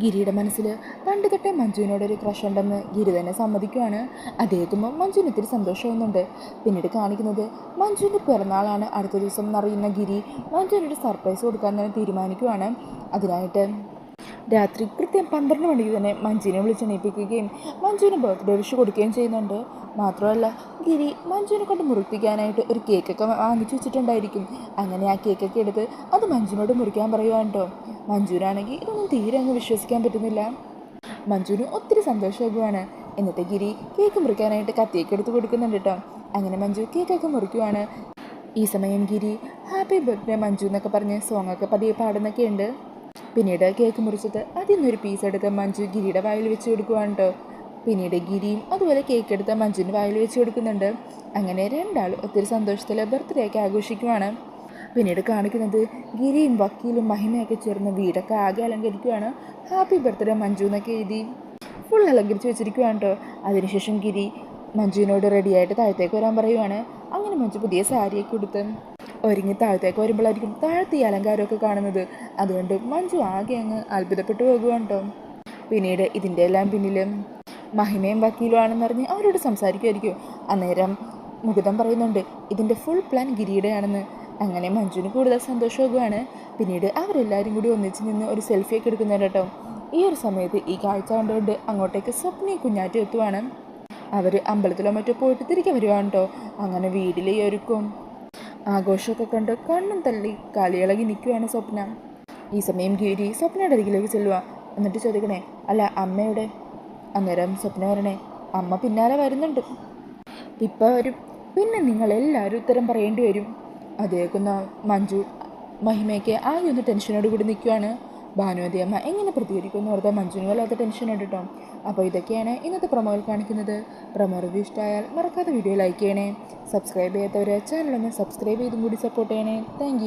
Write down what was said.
ഗിരിയുടെ മനസ്സിൽ പണ്ട് തൊട്ടേ മഞ്ജുവിനോടൊരു ക്രഷ് ഉണ്ടെന്ന് ഗിരി തന്നെ സമ്മതിക്കുവാണ്. അത് കേൾക്കുമ്പോൾ മഞ്ജുവിന് ഇത്തിരി സന്തോഷമാവുന്നുണ്ട്. പിന്നീട് കാണിക്കുന്നത് മഞ്ജുവിൻ്റെ പിറന്നാളാണ് അടുത്ത ദിവസം എന്നറിയുന്ന ഗിരി മഞ്ജുവിനൊരു സർപ്രൈസ് കൊടുക്കാൻ തന്നെ തീരുമാനിക്കുവാണ്. അതിനായിട്ട് രാത്രി കൃത്യം 12 മണിക്ക് തന്നെ മഞ്ജുവിനെ വിളിച്ചെണീപ്പിക്കുകയും മഞ്ജുവിന് ബർത്ത്ഡേ വിഷ് കൊടുക്കുകയും ചെയ്യുന്നുണ്ട്. മാത്രമല്ല ഗിരി മഞ്ജുവിനെ കൊണ്ട് മുറിപ്പിക്കാനായിട്ട് ഒരു കേക്കൊക്കെ വാങ്ങിച്ചു വെച്ചിട്ടുണ്ടായിരിക്കും. അങ്ങനെ ആ കേക്കൊക്കെ എടുത്ത് അത് മഞ്ജുവിനോട് മുറിക്കാൻ പറയുവാണ് കേട്ടോ. മഞ്ജുവിനാണെങ്കിൽ ഇതൊന്നും തീരെ അങ്ങ് വിശ്വസിക്കാൻ പറ്റുന്നില്ല. മഞ്ജുവിന് ഒത്തിരി സന്തോഷമാകുവാണ്. എന്നിട്ട് ഗിരി കേക്ക് മുറിക്കാനായിട്ട് കത്തിയൊക്കെ എടുത്ത് കൊടുക്കുന്നുണ്ട് കേട്ടോ. അങ്ങനെ മഞ്ജു കേക്കൊക്കെ മുറിക്കുവാണ്. ഈ സമയം ഗിരി ഹാപ്പി ബർത്ത്ഡേ മഞ്ജു എന്നൊക്കെ പറഞ്ഞ് സോങ്ങൊക്കെ പതിയെ പാടുന്നൊക്കെ ഉണ്ട്. പിന്നീട് കേക്ക് മുറിച്ചിട്ട് അതിൽ നിന്നൊരു പീസ് എടുത്ത് മഞ്ജു ഗിരിയുടെ വായിൽ വെച്ച് കൊടുക്കുവാണ് കേട്ടോ. പിന്നീട് ഗിരിയും അതുപോലെ കേക്ക് എടുത്ത് മഞ്ജുവിൻ്റെ വായിൽ വെച്ച് കൊടുക്കുന്നുണ്ട്. അങ്ങനെ രണ്ടാൾ ഒത്തിരി സന്തോഷത്തിൽ ബർത്ത്ഡേ ഒക്കെ ആഘോഷിക്കുവാണ്. പിന്നീട് കാണിക്കുന്നത് ഗിരിയും വക്കീലും മഹിമയൊക്കെ ചേർന്ന് വീടൊക്കെ ആകെ അലങ്കരിക്കുവാണ്. ഹാപ്പി ബർത്ത്ഡേ മഞ്ജു എന്നൊക്കെ എഴുതി ഫുൾ അലങ്കരിച്ച് വെച്ചിരിക്കുവാണ് കേട്ടോ. അതിനുശേഷം ഗിരി മഞ്ജുവിനോട് റെഡിയായിട്ട് താഴത്തേക്ക് വരാൻ പറയുവാണ്. അങ്ങനെ മഞ്ജു പുതിയ സാരിയൊക്കെ കൊടുത്ത് ഒരുങ്ങി താഴത്തേക്ക് വരുമ്പോഴായിരിക്കും താഴത്തെ ഈ അലങ്കാരമൊക്കെ കാണുന്നത്. അതുകൊണ്ട് മഞ്ജു ആകെ അങ്ങ് അത്ഭുതപ്പെട്ടു പോകുവാണ് കേട്ടോ. പിന്നീട് ഇതിൻ്റെ എല്ലാം പിന്നിലും മഹിമയും വക്കീലും ആണെന്നറിഞ്ഞ് അവരോട് സംസാരിക്കുമായിരിക്കും. അന്നേരം മുകുതം പറയുന്നുണ്ട് ഇതിൻ്റെ ഫുൾ പ്ലാൻ ഗിരിയുടെയാണെന്ന്. അങ്ങനെ മഞ്ജുവിന് കൂടുതൽ സന്തോഷമാകുവാണ്. പിന്നീട് അവരെല്ലാവരും കൂടി ഒന്നിച്ച് നിന്ന് ഒരു സെൽഫിയൊക്കെ എടുക്കുന്നുണ്ട് കേട്ടോ. ഈ ഒരു സമയത്ത് ഈ കാഴ്ച കണ്ടുകൊണ്ട് അങ്ങോട്ടേക്ക് സ്വപ്നയും കുഞ്ഞാറ്റും എത്തുവാണ്. അവർ അമ്പലത്തിലോ മറ്റോ പോയിട്ട് തിരികെ വരുവാണ് കേട്ടോ. അങ്ങനെ വീട്ടിലെ ഒരുക്കും ആഘോഷമൊക്കെ കണ്ട് കണ്ണും തള്ളി കാലിയിളകി നിൽക്കുവാണ് സ്വപ്ന. ഈ സമയം ഗിരി സ്വപ്നയുടെ അരികിലേക്ക് ചെല്ലുക. എന്നിട്ട് ചോദിക്കണേ അല്ല അമ്മയുടെ. അന്നേരം സ്വപ്ന പറയണേ അമ്മ പിന്നാലെ വരുന്നുണ്ട്, ഇപ്പം വരും, പിന്നെ നിങ്ങളെല്ലാവരും ഉത്തരം പറയേണ്ടി വരും. അത് കേൾക്കുന്ന മഞ്ജു മഹിമയ്ക്ക് ആകെ ഒന്ന് ടെൻഷനോട് കൂടി നിൽക്കുവാണ്. ഭാനുമതി അമ്മ എങ്ങനെ പ്രതികരിക്കുമെന്ന് ഓർത്താൽ മഞ്ജുവിന് വല്ലാത്ത ടെൻഷനുണ്ട് കേട്ടോ. അപ്പോൾ ഇതൊക്കെയാണ് ഇന്നത്തെ പ്രൊമോയിൽ കാണിക്കുന്നത്. പ്രൊമോ റിവ്യൂ ഇഷ്ടമായാൽ മറക്കാതെ വീഡിയോ ലൈക്ക് ചെയ്യണേ. സബ്സ്ക്രൈബ് ചെയ്യാത്തവരെ ചാനലൊന്ന് സബ്സ്ക്രൈബ് ചെയ്തും കൂടി സപ്പോർട്ട് ചെയ്യണേ. താങ്ക്